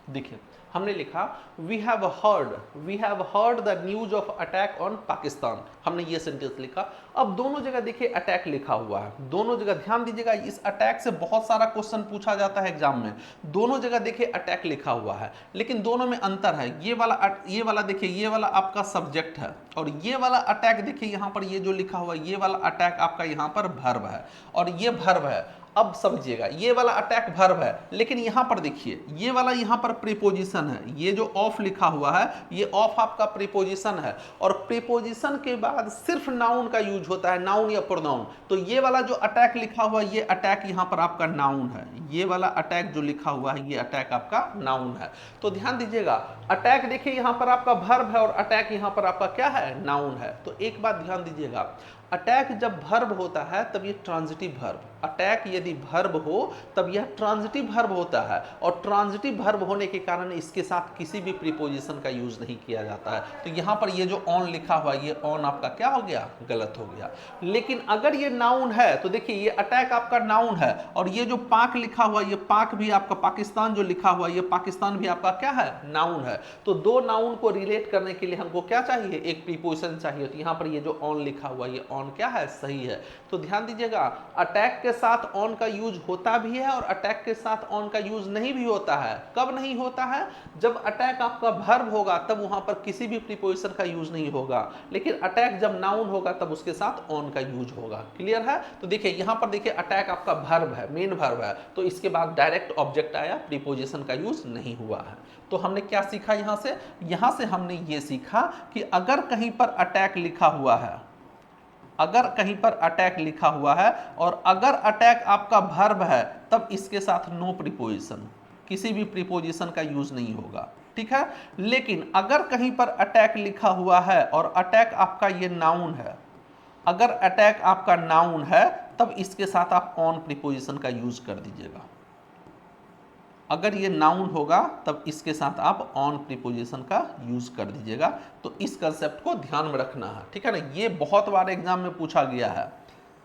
देखिए हमने लिखा we have heard the news of attack on Pakistan, हमने ये सेंटेंस लिखा। अब दोनों जगह देखिए अटैक लिखा हुआ है, दोनों जगह ध्यान दीजिएगा, इस अटैक से बहुत सारा क्वेश्चन पूछा जाता है एग्जाम में। दोनों जगह देखिए अटैक लिखा हुआ है, लेकिन दोनों में अंतर है। ये वाला देखिए, ये वाला आपका सब्जेक्ट है, और ये वाला अटैक देखिए यहाँ पर ये जो लिखा हुआ है, ये वाला अटैक आपका यहाँ पर वर्ब है, और ये वर्ब है। अब समझिएगा ये वाला अटैक वर्ब है, लेकिन यहां पर देखिए ये वाला यहां पर प्रीपोजिशन है, ये जो ऑफ लिखा हुआ है ये ऑफ आपका प्रीपोजिशन है, और प्रीपोजिशन के बाद सिर्फ नाउन का यूज होता है, नाउन या प्रोनाउन। तो ये वाला जो अटैक लिखा हुआ है ये अटैक यहां पर आपका नाउन है, ये वाला अटैक जो लिखा हुआ है ये अटैक आपका नाउन है। तो ध्यान दीजिएगा अटैक देखिए यहां पर आपका वर्ब है, और अटैक यहां पर आपका क्या है, नाउन है। तो एक बात ध्यान दीजिएगा, अटैक जब वर्ब होता है तब ये ट्रांजिटिव वर्ब, अटैक यदि वर्ब हो तब यह ट्रांजिटिव वर्ब होता है, और ट्रांजिटिव वर्ब होने के कारण इसके साथ किसी भी प्रीपोजिशन का यूज नहीं किया जाता है। तो यहाँ पर ये जो ऑन लिखा हुआ ये ऑन आपका क्या हो गया, गलत हो गया। लेकिन अगर ये नाउन है तो देखिए ये अटैक आपका नाउन है, और ये जो पाक लिखा हुआ ये पाक भी आपका, पाकिस्तान जो लिखा हुआ ये पाकिस्तान भी आपका क्या है, नाउन है। तो दो नाउन को रिलेट करने के लिए हमको क्या चाहिए, एक प्रीपोजिशन चाहिए। तो यहाँ पर ये जो ऑन लिखा हुआ ये ऑन क्या है, सही है। तो ध्यान दीजिएगा अटैक के साथ ऑन का यूज होता भी है, और अटैक के साथ ऑन का यूज नहीं भी होता है। कब नहीं होता है, जब अटैक आपका वर्ब होगा तब वहां पर किसी भी प्रीपोजिशन का यूज नहीं होगा, लेकिन अटैक जब नाउन होगा तब उसके साथ ऑन का यूज होगा। क्लियर है। तो देखिए यहां पर देखिए अटैक आपका वर्ब है, मेन वर्ब है, तो इसके बाद डायरेक्ट ऑब्जेक्ट आया, प्रीपोजिशन का यूज नहीं हुआ है। तो हमने क्या सीखा यहां से हमने ये सीखा कि अगर कहीं पर अटैक लिखा हुआ है, अगर कहीं पर अटैक लिखा हुआ है और अगर अटैक आपका वर्ब है तब इसके साथ नो प्रीपोजिशन, किसी भी प्रीपोजिशन का यूज नहीं होगा, ठीक है। लेकिन अगर कहीं पर अटैक लिखा हुआ है और अटैक आपका ये नाउन है, अगर अटैक आपका नाउन है तब इसके साथ आप ऑन प्रीपोजिशन का यूज कर दीजिएगा। अगर ये नाउन होगा तब इसके साथ आप ऑन प्रीपोजिशन का यूज कर दीजिएगा। तो इस कंसेप्ट को ध्यान में रखना है, ठीक है ना। ये बहुत बार एग्जाम में पूछा गया है,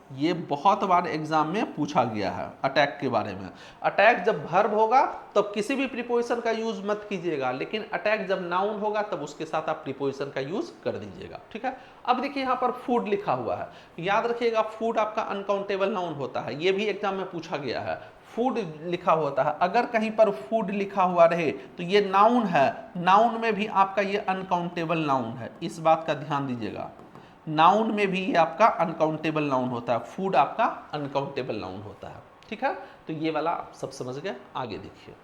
ये बहुत बार एग्जाम में पूछा गया है अटैक के बारे में। अटैक जब वर्ब होगा तब किसी भी प्रीपोजिशन का यूज मत कीजिएगा, लेकिन अटैक जब नाउन होगा तब उसके साथ आप प्रीपोजिशन का यूज कर दीजिएगा, ठीक है। अब देखिए यहाँ पर फूड लिखा हुआ है, याद रखिएगा फूड आपका अनकाउंटेबल नाउन होता है, ये भी एग्जाम में पूछा गया है। फूड लिखा होता है, अगर कहीं पर फूड लिखा हुआ रहे तो ये नाउन है, नाउन में भी आपका ये अनकाउंटेबल नाउन है, इस बात का ध्यान दीजिएगा। नाउन में भी ये आपका अनकाउंटेबल नाउन होता है, फूड आपका अनकाउंटेबल नाउन होता है, ठीक है। तो ये वाला आप सब समझ गए। आगे देखिए,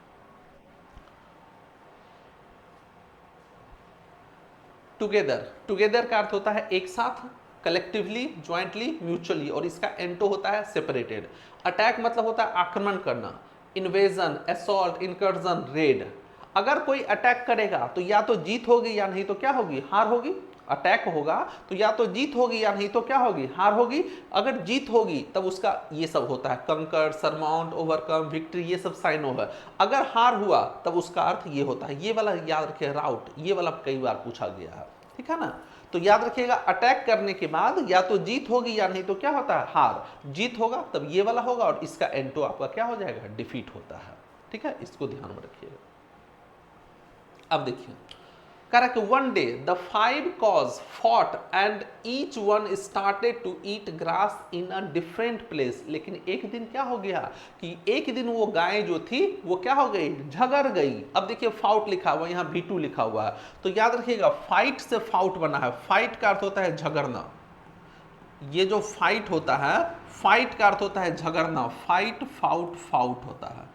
टुगेदर, टुगेदर का अर्थ होता है एक साथ, कलेक्टिवली, ज्वाइंटली, म्यूचुअली, और इसका एंटो होता है सेपरेटेड। अटैक मतलब होता है आक्रमण करना, इन्वेजन, असॉल्ट, इनकर्जन, रेड। अगर कोई अटैक करेगा तो या तो जीत होगी या नहीं तो क्या होगी, हार होगी। अटैक होगा तो या तो जीत होगी या नहीं तो क्या होगी, हार होगी। अगर जीत होगी तब उसका ये सब होता है कंकर, सरमाउंट, ओवरकम, विक्ट्री, ये सब साइन होगा। अगर हार हुआ तब उसका अर्थ ये होता है, ये वाला याद रखिए, राउट, ये वाला कई बार पूछा गया है, ठीक है ना। तो याद रखिएगा अटैक करने के बाद या तो जीत होगी या नहीं तो क्या होता है, हार। जीत होगा तब ये वाला होगा और इसका एंटो आपका क्या हो जाएगा, डिफीट होता है, ठीक है, इसको ध्यान में रखिएगा। अब देखिए correct, one day the 5 cows fought and each one started to eat grass in a different place. लेकिन एक दिन क्या हो गया कि एक दिन वो गाय जो थी वो क्या हो गई, झगड़ गई। अब देखिए फाउट लिखा हुआ, यहाँ V2 लिखा हुआ है, तो याद रखिएगा फाइट से फाउट बना है। फाइट का अर्थ होता है झगड़ना, ये जो फाइट होता है, फाइट का अर्थ होता है झगड़ना, फाइट, फाउट, फाउट होता है।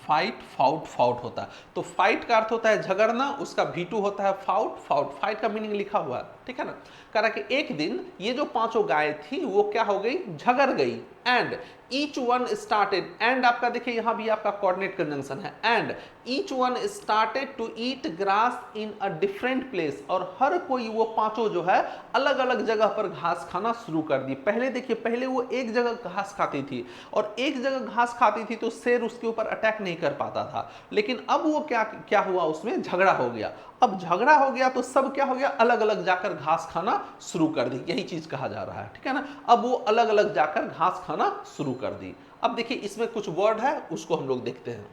फाइट, फाउट, फाउट होता है। तो फाइट का अर्थ होता है झगड़ना, उसका V2 होता है फाउट, फाउट। फाइट का मीनिंग लिखा हुआ है, ठीक है ना। कह रहा कि एक दिन ये जो पांचों गाय थी वो क्या हो गई, झगड़ गई। And each one started, and आपका देखिए यहां भी आपका कोऑर्डिनेट कंजंक्शन है, and each one started to eat grass in a different place. और हर कोई वो पांचों जो है अलग अलग जगह पर घास खाना शुरू कर दी। पहले देखिए, पहले वो एक जगह घास खाती थी और एक जगह घास खाती थी तो शेर उसके ऊपर अटैक नहीं कर पाता था। लेकिन अब वो क्या क्या हुआ, उसमें झगड़ा हो गया। अब झगड़ा हो गया तो सब क्या हो गया, अलग अलग जाकर घास खाना शुरू कर दी। यही चीज कहा जा रहा है, ठीक है ना। अब वो अलग अलग जाकर घास खाना शुरू कर दी। अब देखिए इसमें कुछ वर्ड है, उसको हम लोग देखते हैं।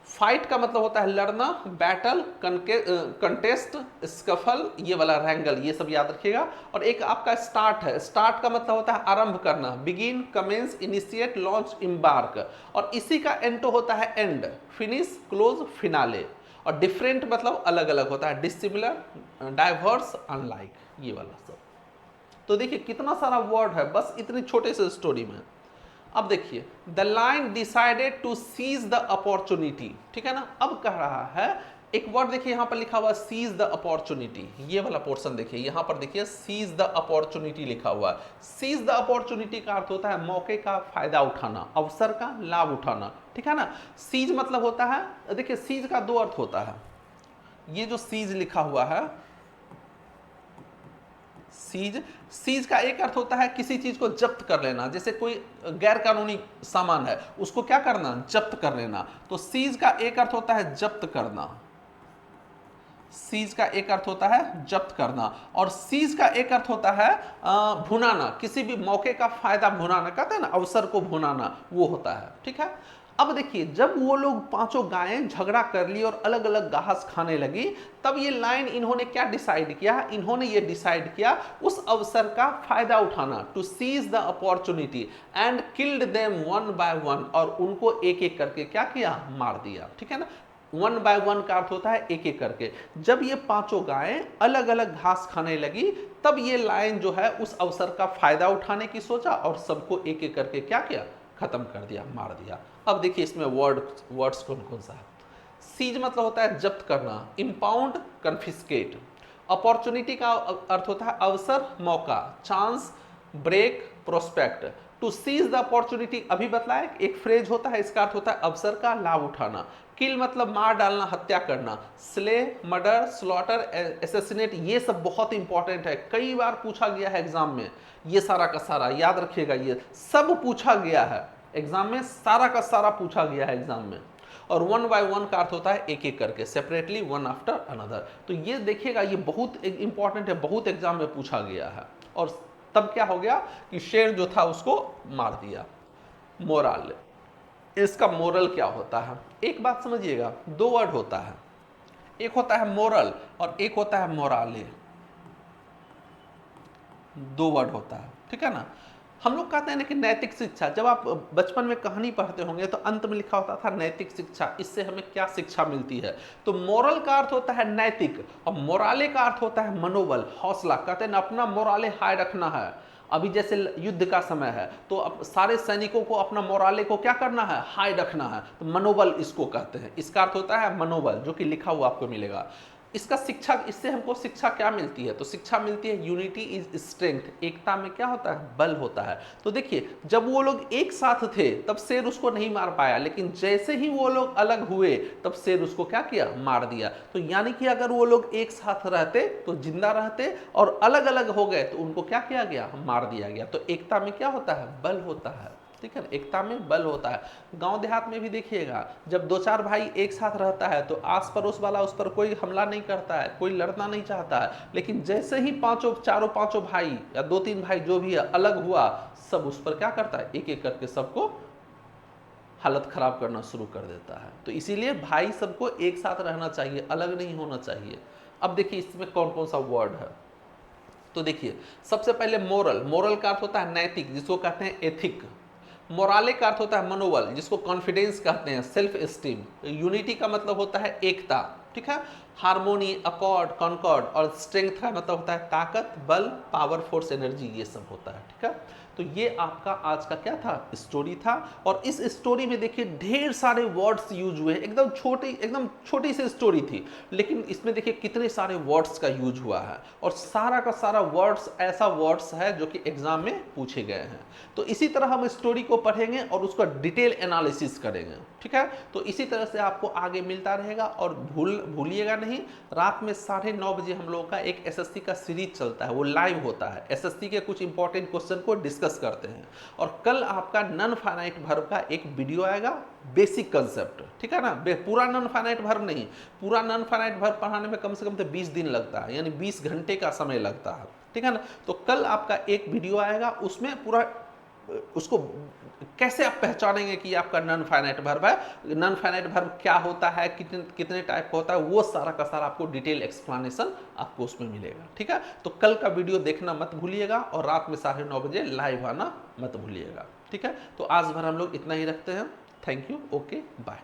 फाइट का मतलब होता है लड़ना, बैटल, कंटेस्ट, स्कफल, ये वाला रैंगल, ये सब याद रखिएगा। और एक आपका स्टार्ट है, स्टार्ट का मतलब होता है आरंभ करना, begin, commence, initiate, launch, embark. और इसी का एंटो होता है एंड, फिनिश, क्लोज, फिनाले। और डिफरेंट मतलब अलग अलग होता है, डिसिमिलर, डाइवर्स, अनलाइक, ये वाला सब। तो देखिए कितना सारा वर्ड है बस इतनी छोटे से स्टोरी में। अब देखिए the lion decided to seize the opportunity, ठीक है ना। अब कह रहा है एक वर्ड देखिए यहां पर लिखा हुआ सीज द अपॉर्चुनिटी, ये वाला पोर्शन देखिए यहां पर देखिए सीज द अपॉर्चुनिटी लिखा हुआ है। सीज द अपॉर्चुनिटी का अर्थ होता है मौके का फायदा उठाना, अवसर का लाभ उठाना, ठीक है ना। सीज मतलब होता है, देखिए सीज का दो अर्थ होता है। ये जो सीज लिखा हुआ है, सीज, सीज का एक अर्थ होता है किसी चीज को जब्त कर लेना, जैसे कोई गैर कानूनी सामान है उसको क्या करना, जब्त कर लेना। तो सीज का एक अर्थ होता है जब्त करना, सीज का एक अर्थ होता है जब्त करना। और सीज का एक अर्थ होता है भुनाना, किसी भी मौके का फायदा भुनाना, कहते हैं ना अवसर को भुनाना, वो होता है, ठीक है। अब देखिए जब वो लोग पांचों गायें झगड़ा कर ली और अलग अलग घास खाने लगी, तब ये लाइन इन्होंने क्या डिसाइड किया, इन्होंने ये डिसाइड किया उस अवसर का फायदा उठाना, to seize the opportunity and killed them one by one. और उनको एक एक करके क्या किया, मार दिया, ठीक है ना। वन बाय वन का अर्थ होता है एक एक करके। जब ये पांचों गायें अलग अलग घास खाने लगी तब ये लाइन जो है उस अवसर का फायदा उठाने की सोचा और सबको एक एक करके क्या किया, खत्म कर दिया, मार दिया। अब देखिए इसमें वर्ड्स कौन कौन सा है। सीज मतलब होता है जब्त करना, इंपाउंड, कन्फिस्केट। अपॉर्चुनिटी का अर्थ होता है अवसर, मौका, chance, break, prospect. To seize the opportunity अभी बतलाया, एक फ्रेज होता है, इसका अर्थ होता है अवसर का लाभ उठाना। किल मतलब मार डालना, हत्या करना। स्ले, मर्डर, स्लॉटर, एसेसिनेट, ये सब बहुत इंपॉर्टेंट है, कई बार पूछा गया है एग्जाम में। ये सारा का सारा याद रखिएगा, ये सब पूछा गया है एग्जाम में, सारा का सारा पूछा गया है एग्जाम में। और वन बाय वन का अर्थ होता है एक एक करके, सेपरेटली, वन आफ्टर अनदर। तो ये देखिएगा ये बहुत इंपॉर्टेंट है, बहुत एग्जाम में पूछा गया है। और तब क्या हो गया कि शेर जो था उसको मार दिया। मोरल, इसका मोरल क्या होता है, एक बात समझिएगा, दो वर्ड होता है, एक होता है मोरल और एक होता है मोराले, दो वर्ड होता है, ठीक है ना। हम लोग कहते हैं ना कि नैतिक शिक्षा, जब आप बचपन में कहानी पढ़ते होंगे तो अंत में लिखा होता था नैतिक शिक्षा, इससे हमें क्या शिक्षा मिलती है। तो मोरल का अर्थ होता है नैतिक और मोराले का अर्थ होता है मनोबल, हौसला। कहते हैं ना अपना मोराले हाई रखना है, अभी जैसे युद्ध का समय है तो अब सारे सैनिकों को अपना मोराले को क्या करना है, हाई रखना है, तो मनोबल इसको कहते हैं। इसका अर्थ होता है मनोबल, जो कि लिखा हुआ आपको मिलेगा। इसका शिक्षा, इससे हमको शिक्षा क्या मिलती है, तो शिक्षा मिलती है यूनिटी इज स्ट्रेंथ, एकता में क्या होता है, बल होता है। तो देखिए जब वो लोग एक साथ थे तब शेर उसको नहीं मार पाया, लेकिन जैसे ही वो लोग अलग हुए तब शेर उसको क्या किया, मार दिया। तो यानी कि अगर वो लोग एक साथ रहते तो जिंदा रहते, और अलग अलग हो गए तो उनको क्या किया गया, मार दिया गया। तो एकता में क्या होता है, बल होता है, ठीक है ना, एकता में बल होता है। गांव देहात में भी देखिएगा, जब दो चार भाई एक साथ रहता है तो आस पड़ोस वाला उस पर कोई हमला नहीं करता है, कोई लड़ना नहीं चाहता है, लेकिन जैसे ही चारों पांचों भाई या दो तीन भाई जो भी है अलग हुआ, सब उस पर क्या करता है, एक एक करके सबको हालत खराब करना शुरू कर देता है। तो इसीलिए भाई सबको एक साथ रहना चाहिए, अलग नहीं होना चाहिए। अब देखिए इसमें कौन कौन सा वर्ड है, तो देखिए सबसे पहले मोरल, मोरल का अर्थ होता है नैतिक, जिसको कहते हैं एथिक। मोराले का अर्थ होता है मनोबल, जिसको कॉन्फिडेंस कहते हैं, सेल्फ एस्टीम। यूनिटी का मतलब होता है एकता, ठीक है। हार्मोनी, अकॉर्ड, कॉन्कॉर्ड, और स्ट्रेंथ का मतलब होता है ताकत, बल, पावर, फोर्स, एनर्जी, ये सब होता है, ठीक है। तो ये आपका आज का क्या था, स्टोरी था। और इस स्टोरी में देखिए ढेर सारे वर्ड्स यूज हुए, एकदम छोटी सी स्टोरी थी, लेकिन इसमें देखिए कितने सारे वर्ड्स का यूज हुआ है, और सारा का सारा वर्ड्स ऐसा वर्ड्स है जो कि एग्जाम में पूछे गए हैं। तो इसी तरह हम स्टोरी को पढ़ेंगे और उसका डिटेल एनालिसिस करेंगे, ठीक है। तो इसी तरह से आपको आगे मिलता रहेगा। और भूलिएगा नहीं, रात में 9:30 बजे हम लोगों का एक एसएससी का सीरीज चलता है, वो लाइव होता है। एसएससी के कुछ इंपॉर्टेंट क्वेश्चन को डिस्कस करते हैं। और कल आपका नॉन फाइनाइट वर्ब का एक वीडियो आएगा, बेसिक कंसेप्ट, ठीक है ना। पूरा नॉन फाइनाइट वर्ब नहीं, पूरा नॉन फाइनाइट वर्ब पढ़ाने में कम से कम तो 20 दिन लगता है, यानी 20 घंटे का समय लगता है, ठीक है ना। तो कल आपका एक वीडियो आएगा, उसमें पूरा उसको कैसे आप पहचानेंगे कि आपका नॉन फाइनाइट वर्ब है, नॉन फाइनाइट वर्ब क्या होता है, कितने टाइप का होता है, वो सारा का सारा आपको डिटेल एक्सप्लेनेशन आपको उसमें मिलेगा, ठीक है। तो कल का वीडियो देखना मत भूलिएगा, और रात में 9:30 बजे लाइव आना मत भूलिएगा, ठीक है। तो आज भर हम लोग इतना ही रखते हैं। Thank you, okay, bye.